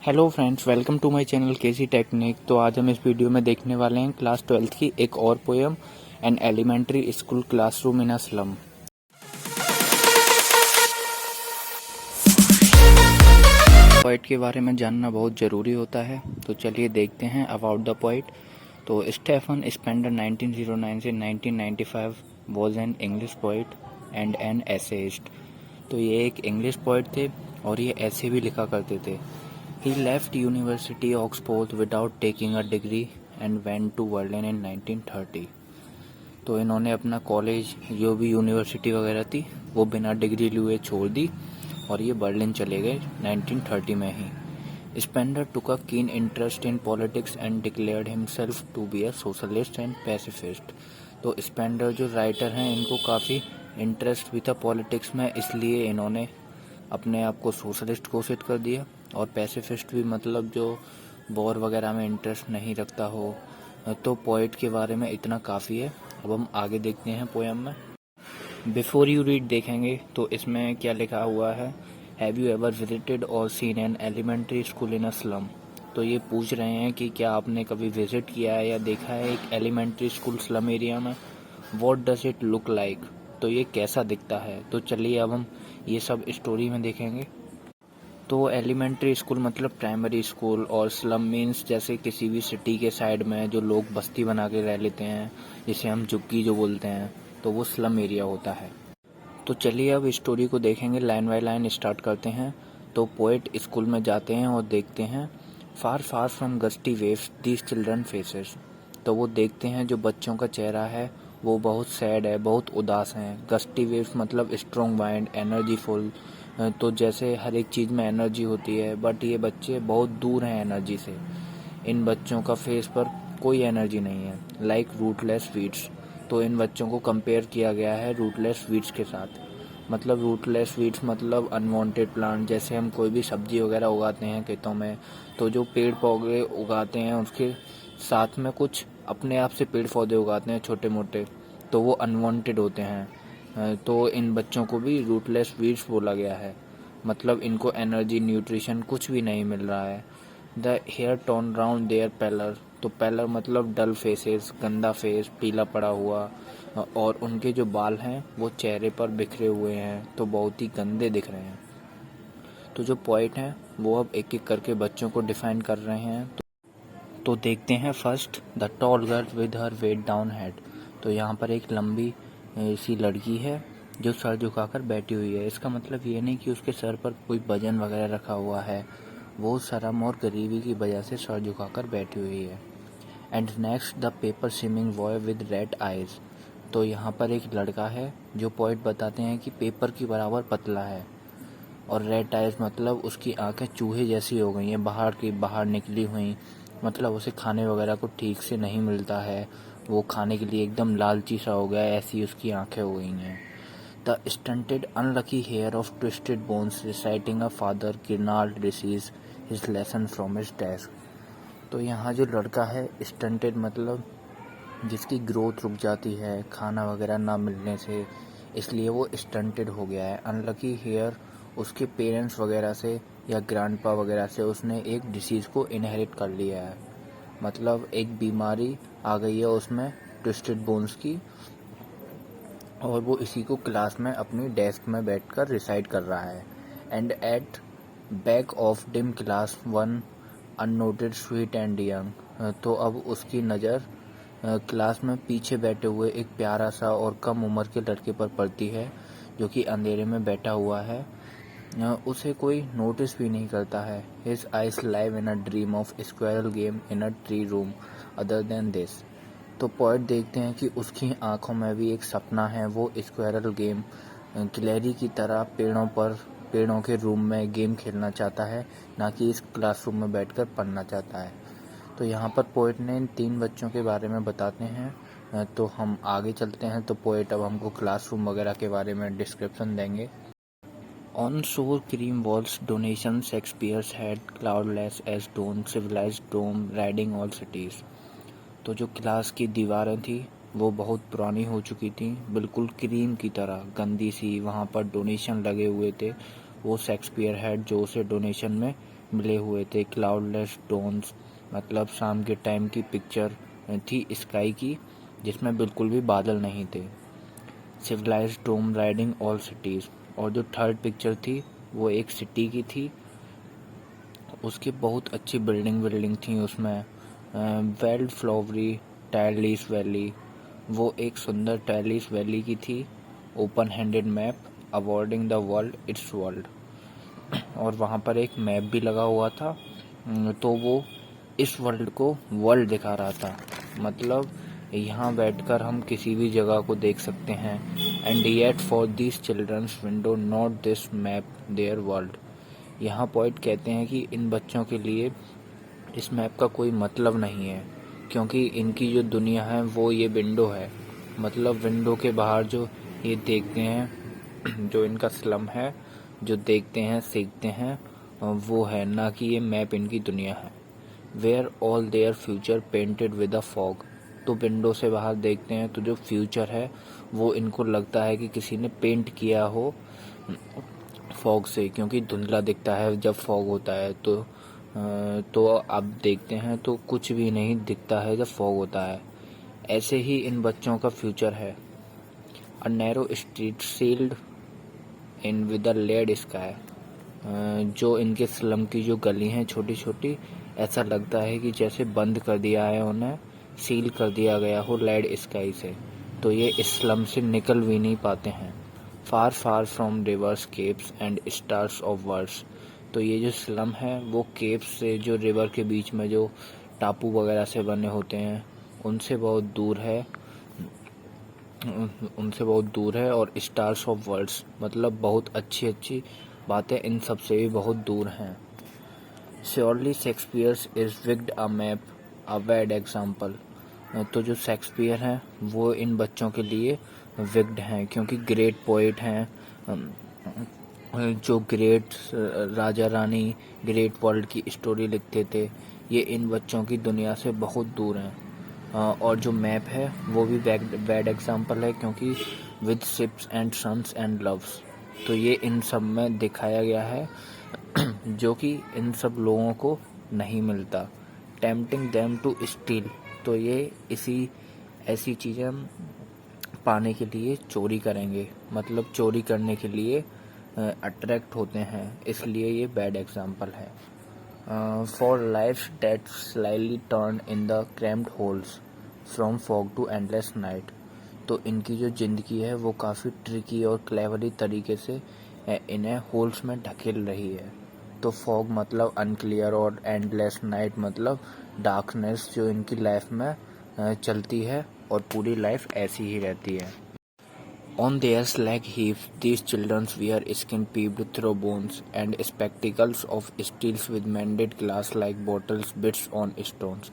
Hello friends, welcome to my channel KC technique. तो आज हम इस वीडियो में देखने वाले हैं क्लास 12th की एक और poem, an elementary school classroom in a slum. Poet के बारे में जानना बहुत ज़रूरी होता है, तो चलिए देखते हैं अबाउट द पोइट। तो स्टेफन स्पेंडर 1909 से 1995 was an English poet and an essayist. तो ये एक इंग्लिश पोइट थे और ये ऐसे भी लिखा करते थे। He left University Oxford without taking a degree and went to Berlin in 1930। तो इन्होंने अपना कॉलेज जो भी यूनिवर्सिटी वगैरह थी वो बिना डिग्री लिए छोड़ दी और ये बर्लिन चले गए 1930 में ही। Spender took a keen interest in politics and declared himself to be a socialist and pacifist। तो स्पेंडर जो राइटर हैं इनको काफ़ी इंटरेस्ट भी था पॉलिटिक्स में, इसलिए इन्होंने अपने आप को सोशलिस्ट घोषित कर दिया। और पैसिफिस्ट भी, मतलब जो वॉर वगैरह में इंटरेस्ट नहीं रखता हो। तो पोइट के बारे में इतना काफ़ी है। अब हम आगे देखते हैं पोएम में। बिफोर यू रीड देखेंगे तो इसमें क्या लिखा हुआ है, हैव यू एवर विजिटेड और seen an elementary school in a slum. तो ये पूछ रहे हैं कि क्या आपने कभी विजिट किया है या देखा है एक एलिमेंट्री स्कूल स्लम एरिया में। What does it look like, तो ये कैसा दिखता है। तो चलिए अब हम ये सब स्टोरी में देखेंगे। तो एलिमेंट्री स्कूल मतलब प्राइमरी स्कूल, और स्लम मीन्स जैसे किसी भी सिटी के साइड में जो लोग बस्ती बना के रह लेते हैं, जिसे हम झुग्गी जो बोलते हैं, तो वो स्लम एरिया होता है। तो चलिए अब स्टोरी को देखेंगे, लाइन बाय लाइन स्टार्ट करते हैं। तो पोएट स्कूल में जाते हैं और देखते हैं far far from gusty waves these children faces. तो वो देखते हैं जो बच्चों का चेहरा है वो बहुत सैड है, बहुत उदास हैं। गस्टी वेव्स मतलब स्ट्रॉन्ग माइंड, एनर्जीफुल। तो जैसे हर एक चीज़ में एनर्जी होती है, बट ये बच्चे बहुत दूर हैं एनर्जी से। इन बच्चों का फेस पर कोई एनर्जी नहीं है, लाइक रूटलेस वीड्स। तो इन बच्चों को कंपेयर किया गया है रूटलेस वीड्स के साथ। मतलब रूटलेस वीड्स मतलब अनवांटेड प्लांट। जैसे हम कोई भी सब्जी वगैरह उगाते हैं खेतों में, तो जो पेड़ पौधे उगाते हैं उसके साथ में कुछ अपने आप से पेड़ पौधे उगाते हैं छोटे मोटे, तो वो अनवांटेड होते हैं। तो इन बच्चों को भी रूटलेस वीड्स बोला गया है। मतलब इनको एनर्जी, न्यूट्रिशन कुछ भी नहीं मिल रहा है। The hair torn round their pallor. तो पैलर मतलब डल फेसेस, गंदा फेस, पीला पड़ा हुआ। और उनके जो बाल हैं वो चेहरे पर बिखरे हुए हैं, तो बहुत ही गंदे दिख रहे हैं। तो जो पोइट हैं वो अब एक एक करके बच्चों को डिफाइन कर रहे हैं। तो देखते हैं first, the tall girl with her weighed down head. तो यहाँ पर एक लंबी सी लड़की है जो सर झुकाकर बैठी हुई है। इसका मतलब ये नहीं कि उसके सर पर कोई वजन वगैरह रखा हुआ है, वो शर्म और गरीबी की वजह से सर झुकाकर बैठी हुई है। And next the paper swimming boy with red eyes. तो यहाँ पर एक लड़का है जो पोइट बताते हैं कि पेपर की बराबर पतला है, और रेड आइज मतलब उसकी आंखें चूहे जैसी हो गई हैं, बाहर निकली हुई। मतलब उसे खाने वगैरह को ठीक से नहीं मिलता है, वो खाने के लिए एकदम लालची सा हो गया है, ऐसी उसकी आंखें हो गई हैं। The stunted unlucky heir of twisted bones reciting a father gnarled disease his lesson from his desk. तो यहाँ जो लड़का है स्टंटेड मतलब जिसकी ग्रोथ रुक जाती है खाना वगैरह ना मिलने से, इसलिए वो स्टंटेड हो गया है। अनलकी हेयर उसके पेरेंट्स वगैरह से या ग्रैंडपा वगैरह से उसने एक डिसीज़ को इनहेरिट कर लिया है। मतलब एक बीमारी आ गई है उसमें ट्विस्टेड बोन्स की, और वो इसी को क्लास में अपनी डेस्क में बैठकर रिसाइट कर रहा है। And at back of dim class one unnoted sweet and young. तो अब उसकी नज़र क्लास में पीछे बैठे हुए एक प्यारा सा और कम उम्र के लड़के पर पड़ती है जो कि अंधेरे में बैठा हुआ है। उसे कोई नोटिस भी नहीं करता है। His eyes live in a dream of squirrel game in a tree room other than this. तो पोएट देखते हैं कि उसकी आंखों में भी एक सपना है, वो स्क्वेरल गेम क्लेरी की तरह पेड़ों के रूम में गेम खेलना चाहता है, ना कि इस क्लासरूम में बैठकर पढ़ना चाहता है। तो यहाँ पर पोएट ने इन 3 बच्चों के बारे में बताते हैं। तो हम आगे चलते हैं। तो पोएट अब हमको क्लासरूम वगैरह के बारे में डिस्क्रिप्शन देंगे। On sour cream walls donations Shakespeare's head cloudless as dawn civilized dome riding all cities. तो जो क्लास की दीवारें थी वो बहुत पुरानी हो चुकी थी, बिल्कुल क्रीम की तरह गंदी सी। वहाँ पर डोनेशन लगे हुए थे, वो शेक्सपियर हैड जो उसे डोनेशन में मिले हुए थे। क्लाउडलेस डॉन्स मतलब शाम के टाइम की पिक्चर थी स्काई की, जिसमें बिल्कुल भी बादल नहीं थे। Civilised dome riding all cities, और जो थर्ड पिक्चर थी वो एक सिटी की थी, उसकी बहुत अच्छी बिल्डिंग थी उसमें। वेल्ड फ्लावरी टायरलीस वैली, वो एक सुंदर टायरलीस वैली की थी। Open handed map awarding the world it's world, और वहाँ पर एक मैप भी लगा हुआ था। तो वो इस वर्ल्ड को वर्ल्ड दिखा रहा था, मतलब यहाँ बैठकर हम किसी भी जगह को देख सकते हैं। And yet for this children's window not this map their world. यहाँ पॉइंट कहते हैं कि इन बच्चों के लिए इस मैप का कोई मतलब नहीं है, क्योंकि इनकी जो दुनिया है वो ये विंडो है। मतलब विंडो के बाहर जो ये देखते हैं, जो इनका स्लम है, जो देखते हैं सीखते हैं, वो है, ना कि ये मैप इनकी दुनिया है। Where all their future painted with a fog. तो विंडो से बाहर देखते हैं तो जो फ्यूचर है वो इनको लगता है कि किसी ने पेंट किया हो फॉग से, क्योंकि धुंधला दिखता है जब फॉग होता है। तो अब देखते हैं तो कुछ भी नहीं दिखता है जब फॉग होता है। ऐसे ही इन बच्चों का फ्यूचर है। A narrow street sealed in with a lead sky. जो इनके स्लम की जो गली हैं छोटी छोटी, ऐसा लगता है कि जैसे बंद कर दिया है उन्हें, सील कर दिया गया हो लेड स्काई से। तो ये इस स्लम से निकल भी नहीं पाते हैं। Far far from rivers capes and stars of words. तो ये जो स्लम है वो केप्स से, जो रिवर के बीच में जो टापू वगैरह से बने होते हैं, उनसे बहुत दूर है। और स्टार्स ऑफ वर्ड्स मतलब बहुत अच्छी अच्छी बातें इन सब से भी बहुत दूर हैं। Surely Shakespeare's is wicked a map a bad example. तो जो शेक्सपियर हैं वो इन बच्चों के लिए विक्ड हैं, क्योंकि ग्रेट पोइट हैं, जो great Raja Rani great world की स्टोरी लिखते थे, ये इन बच्चों की दुनिया से बहुत दूर हैं। और जो मैप है वो भी बैड एग्जाम्पल है, क्योंकि with ships and suns and loves. तो ये इन सब में दिखाया गया है जो कि इन सब लोगों को नहीं मिलता। Tempting them to steal. तो ये ऐसी चीज़ें पाने के लिए चोरी करेंगे, मतलब चोरी करने के लिए अट्रैक्ट होते हैं, इसलिए ये बैड एग्जाम्पल है। For life that slightly turn in the cramped holes from fog to endless night. तो इनकी जो ज़िंदगी है वो काफ़ी ट्रिकी और क्लेवरी तरीके से इन्हें होल्स में ढकेल रही है। तो फॉग मतलब अनक्लियर, और एंडलेस नाइट मतलब डार्कनेस, जो इनकी लाइफ में चलती है और पूरी लाइफ ऐसी ही रहती है। On their slag heaps, these children wear skin peeped through bones and spectacles of steels with mended glass like bottles bits on stones.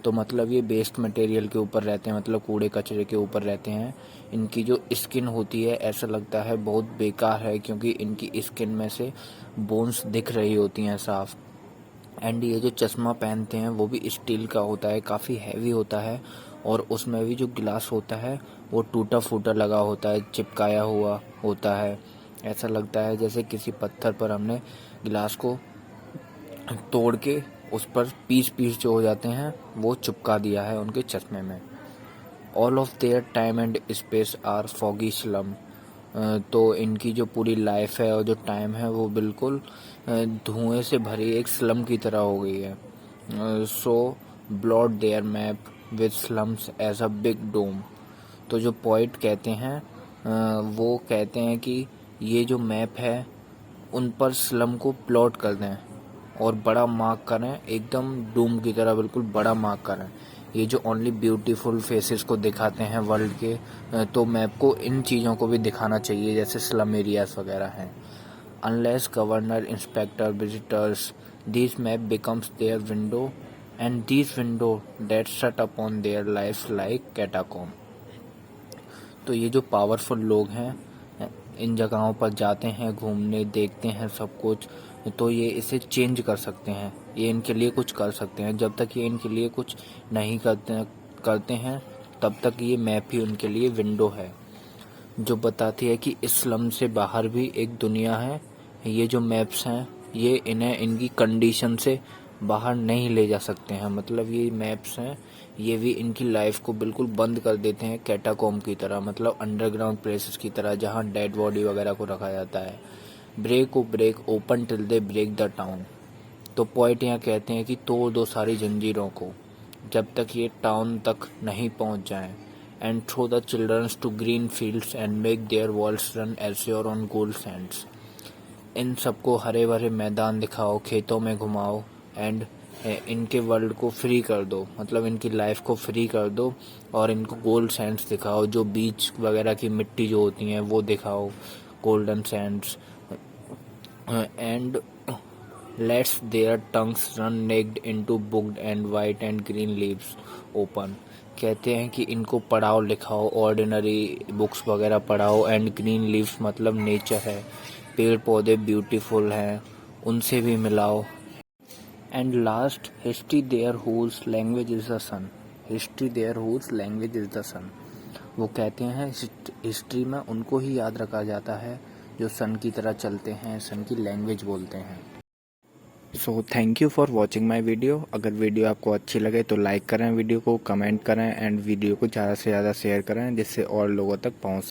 तो मतलब ये वेस्ट मटेरियल के ऊपर रहते हैं, मतलब कूड़े कचरे के ऊपर रहते हैं। इनकी जो स्किन होती है ऐसा लगता है बहुत बेकार है, क्योंकि इनकी स्किन में से बोन्स दिख रही होती हैं साफ। एंड ये जो चश्मा पहनते हैं वो भी स्टील का होता है, काफ़ी हैवी होता है, और उसमें भी जो गिलास होता है वो टूटा फूटा लगा होता है, चिपकाया हुआ होता है। ऐसा लगता है जैसे किसी पत्थर पर हमने गिलास को तोड़ के उस पर पीस पीस जो हो जाते हैं वो चिपका दिया है उनके चश्मे में। All of their time and space are foggy slum. तो इनकी जो पूरी लाइफ है और जो टाइम है वो बिल्कुल धुएं से भरी एक स्लम की तरह हो गई है। So blot their map with slums as a big doom. तो जो पॉइंट कहते हैं वो कहते हैं कि ये जो मैप है उन पर स्लम को प्लॉट कर दें और बड़ा मार्क करें, एकदम डूम की तरह बिल्कुल बड़ा मार्क करें। ये जो ओनली ब्यूटीफुल फेसेस को दिखाते हैं वर्ल्ड के, तो मैप को इन चीज़ों को भी दिखाना चाहिए, जैसे स्लम एरियाज वगैरह हैं। Unless governor inspector visitors this map becomes their window and this window that shut upon their life like catacomb. तो ये जो पावरफुल लोग हैं इन जगहों पर जाते हैं घूमने, देखते हैं सब कुछ, तो ये इसे चेंज कर सकते हैं, ये इनके लिए कुछ कर सकते हैं। जब तक ये इनके लिए कुछ नहीं करते हैं तब तक ये मैप ही उनके लिए विंडो है, जो बताती है कि इस स्लम से बाहर भी एक दुनिया है। ये जो मैप्स हैं ये इन्हें इनकी कंडीशन से बाहर नहीं ले जा सकते हैं। मतलब ये मैप्स हैं, ये भी इनकी लाइफ को बिल्कुल बंद कर देते हैं कैटाकॉम्ब की तरह, मतलब अंडरग्राउंड प्लेसेस की तरह जहाँ डेड बॉडी वगैरह को रखा जाता है। Break open till they break the town. तो पोइट यहाँ कहते हैं कि तोड़ दो सारी जंजीरों को जब तक ये टाउन तक नहीं पहुँच जाएं। And throw the childrens to green fields and make their walls run ashore on gold sands. इन सबको हरे भरे मैदान दिखाओ, खेतों में घुमाओ एंड इनके वर्ल्ड को फ्री कर दो, मतलब इनकी लाइफ को फ्री कर दो और इनको गोल्ड सैंड्स दिखाओ, जो बीच वगैरह की मिट्टी जो होती हैं वो दिखाओ, golden sands. And lets their tongues run naked into books and white and green leaves open. कहते हैं कि इनको पढ़ाओ लिखाओ, ऑर्डिनरी बुक्स वगैरह पढ़ाओ एंड ग्रीन लीव्स मतलब नेचर है, पेड़ पौधे ब्यूटीफुल हैं उनसे भी मिलाओ। And last history there whose language is the sun. History there whose language is the sun. वो कहते हैं हिस्ट्री में उनको ही याद रखा जाता है जो सन की तरह चलते हैं, सन की लैंग्वेज बोलते हैं। So thank you for watching my video. अगर वीडियो आपको अच्छी लगे तो लाइक करें वीडियो को, कमेंट करें एंड वीडियो को ज़्यादा से ज़्यादा शेयर करें जिससे और लोगों तक पहुँच